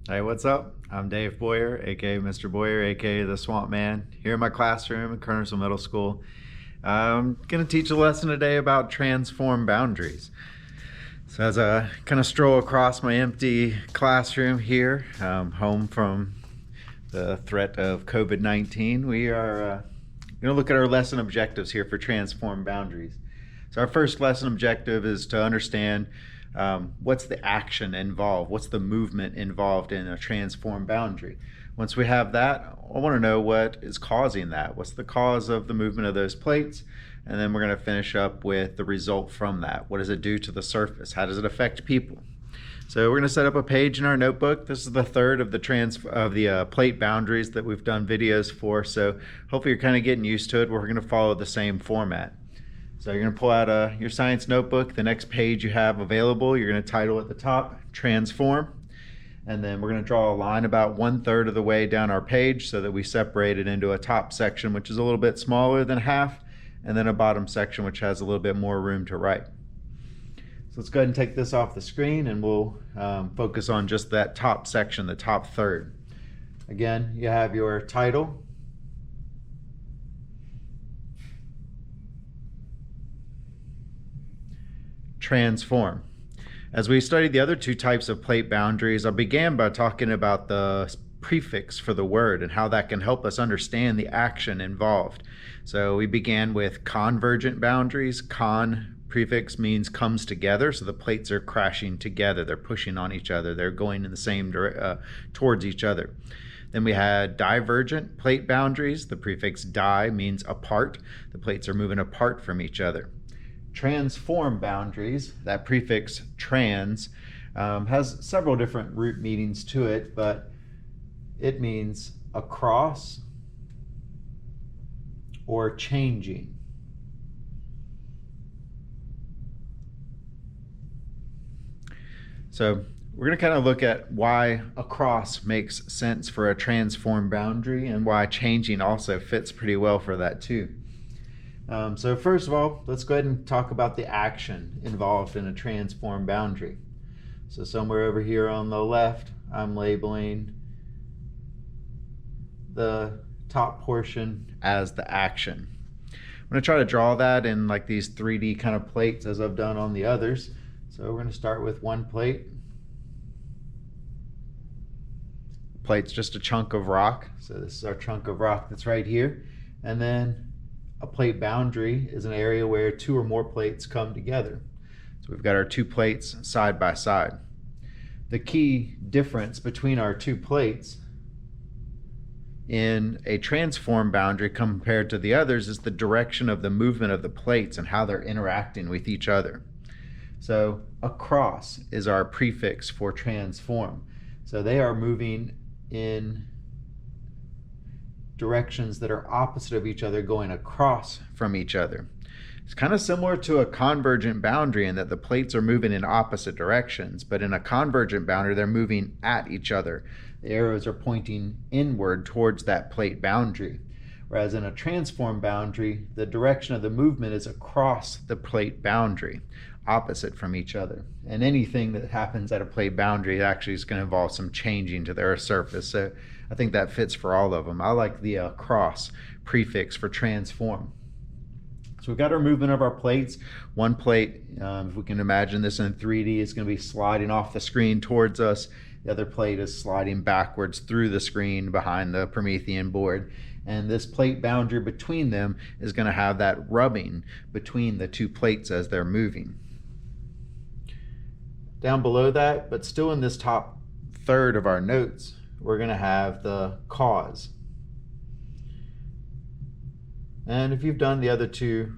Hey, what's up? I'm Dave Boyer, aka Mr. Boyer, aka the Swamp Man, here in my classroom at Kernersville Middle School. I'm going to teach a lesson today about transform boundaries. So, as I kind of stroll across my empty classroom here, home from the threat of COVID-19, we are going to look at our lesson objectives here for transform boundaries. So, our first lesson objective is to understand what's the action involved, what's the movement involved in a transform boundary. Once we have that, I want to know what is causing that. What's the cause of the movement of those plates? And then we're going to finish up with the result from that. What does it do to the surface? How does it affect people? So we're going to set up a page in our notebook. This is the third of the plate boundaries that we've done videos for. So hopefully you're kind of getting used to it. We're going to follow the same format. So you're going to pull out your science notebook. The next page you have available, you're going to title at the top, Transform. And then we're going to draw a line about 1/3 of the way down our page so that we separate it into a top section, which is a little bit smaller than half, and then a bottom section, which has a little bit more room to write. So let's go ahead and take this off the screen, and we'll focus on just that top section, the top third. Again, you have your title, transform. As we studied the other two types of plate boundaries, I began by talking about the prefix for the word and how that can help us understand the action involved. So we began with convergent boundaries. Con prefix means comes together, so the plates are crashing together. They're pushing on each other. They're going in the same direction towards each other. Then we had divergent plate boundaries. The prefix di means apart. The plates are moving apart from each other. Transform boundaries, that prefix trans, has several different root meanings to it, but it means across or changing. So we're going to kind of look at why across makes sense for a transform boundary and why changing also fits pretty well for that too. So first of all, let's go ahead and talk about the action involved in a transform boundary. So somewhere over here on the left, I'm labeling the top portion as the action. I'm going to try to draw that in like these 3D kind of plates as I've done on the others. So we're going to start with one plate. The plate's just a chunk of rock. So this is our chunk of rock that's right here. And then a plate boundary is an area where two or more plates come together. So we've got our two plates side by side. The key difference between our two plates in a transform boundary compared to the others is the direction of the movement of the plates and how they're interacting with each other. So across is our prefix for transform. So they are moving in directions that are opposite of each other, going across from each other. It's kind of similar to a convergent boundary in that the plates are moving in opposite directions, but in a convergent boundary, they're moving at each other. The arrows are pointing inward towards that plate boundary. Whereas in a transform boundary, the direction of the movement is across the plate boundary, opposite from each other. And anything that happens at a plate boundary actually is going to involve some changing to their surface. So I think that fits for all of them. I like the cross prefix for transform. So we've got our movement of our plates. One plate, if we can imagine this in 3D, is going to be sliding off the screen towards us. The other plate is sliding backwards through the screen behind the Promethean board. And this plate boundary between them is going to have that rubbing between the two plates as they're moving. Down below that, but still in this top third of our notes, we're going to have the cause. And if you've done the other two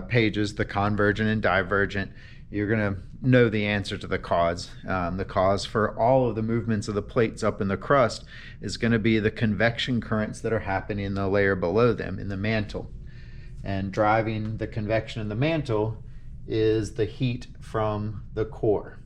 pages, the convergent and divergent, you're going to know the answer to the cause. The cause for all of the movements of the plates up in the crust is going to be the convection currents that are happening in the layer below them, in the mantle. And driving the convection in the mantle is the heat from the core.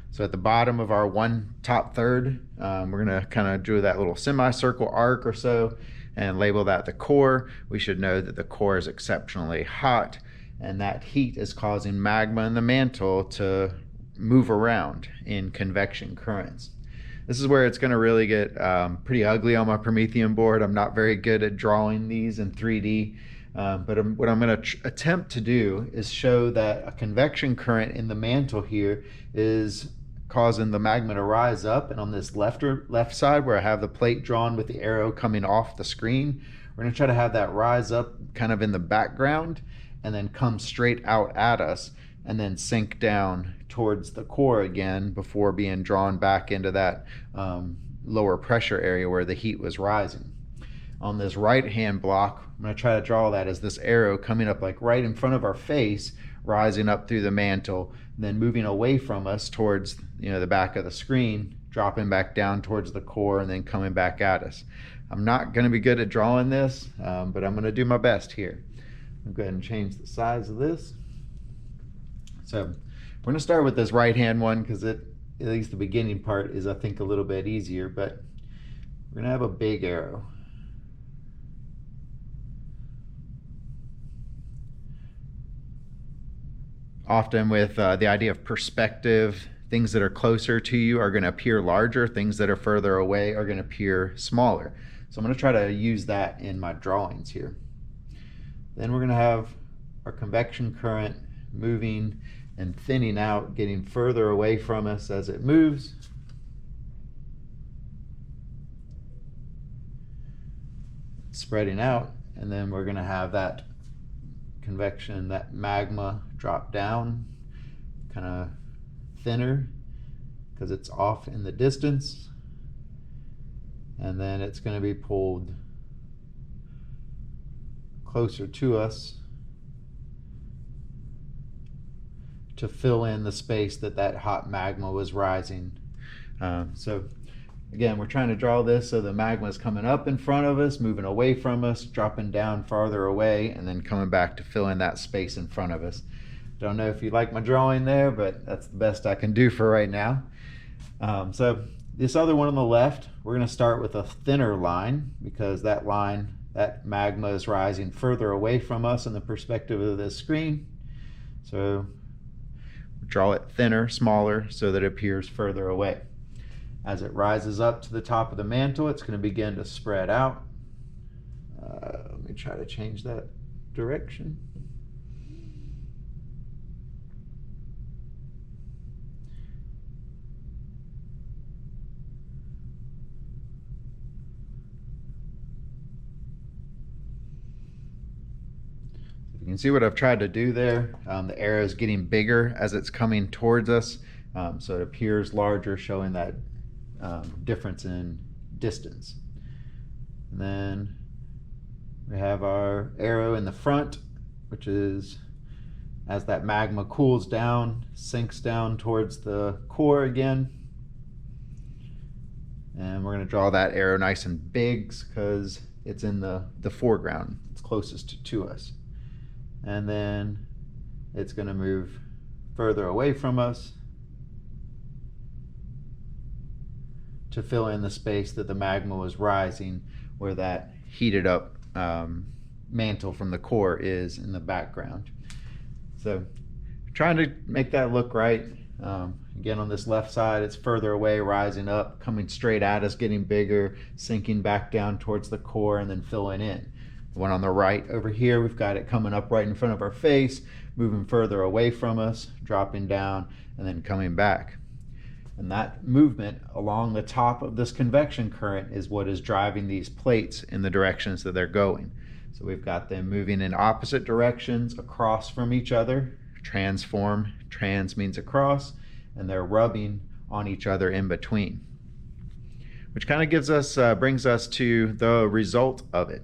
So at the bottom of our one top third, we're going to kind of do that little semicircle arc or so and label that the core. We should know that the core is exceptionally hot, and that heat is causing magma in the mantle to move around in convection currents. This is where it's going to really get pretty ugly on my Promethean board. I'm not very good at drawing these in 3D, but what I'm going to attempt to do is show that a convection current in the mantle here is causing the magma to rise up, and on this left side where I have the plate drawn with the arrow coming off the screen, we're going to try to have that rise up kind of in the background and then come straight out at us and then sink down towards the core again before being drawn back into that lower pressure area where the heat was rising. On this right hand block, I'm going to try to draw that as this arrow coming up like right in front of our face, rising up through the mantle, then moving away from us towards the back of the screen, dropping back down towards the core, and then coming back at us. I'm not going to be good at drawing this, but I'm going to do my best here. I'll go ahead and change the size of this. So we're going to start with this right hand one because at least the beginning part is, I think, a little bit easier, but we're going to have a big arrow. Often with the idea of perspective, things that are closer to you are going to appear larger, things that are further away are going to appear smaller. So I'm going to try to use that in my drawings here. Then we're going to have our convection current moving and thinning out, getting further away from us as it moves. Spreading out, and then we're going to have that convection, that magma drop down, kind of thinner because it's off in the distance, and then it's going to be pulled closer to us to fill in the space that hot magma was rising. So again, we're trying to draw this so the magma is coming up in front of us, moving away from us, dropping down farther away, and then coming back to fill in that space in front of us. Don't know if you like my drawing there, but that's the best I can do for right now. So this other one on the left, we're going to start with a thinner line because that line, that magma is rising further away from us in the perspective of this screen. So draw it thinner, smaller, so that it appears further away. As it rises up to the top of the mantle, it's going to begin to spread out. Let me try to change that direction. You can see what I've tried to do there. The arrow is getting bigger as it's coming towards us, so it appears larger, showing that difference in distance. And then we have our arrow in the front, which is as that magma cools down, sinks down towards the core again. And we're going to draw that arrow nice and big because it's in the foreground. It's closest to us. And then it's going to move further away from us to fill in the space that the magma was rising, where that heated up mantle from the core is in the background. So trying to make that look right. Again, on this left side, it's further away, rising up, coming straight at us, getting bigger, sinking back down towards the core, and then filling in. The one on the right over here, we've got it coming up right in front of our face, moving further away from us, dropping down, and then coming back. And that movement along the top of this convection current is what is driving these plates in the directions that they're going. So we've got them moving in opposite directions across from each other. Transform, trans means across, and they're rubbing on each other in between, which kind of gives us, brings us to the result of it.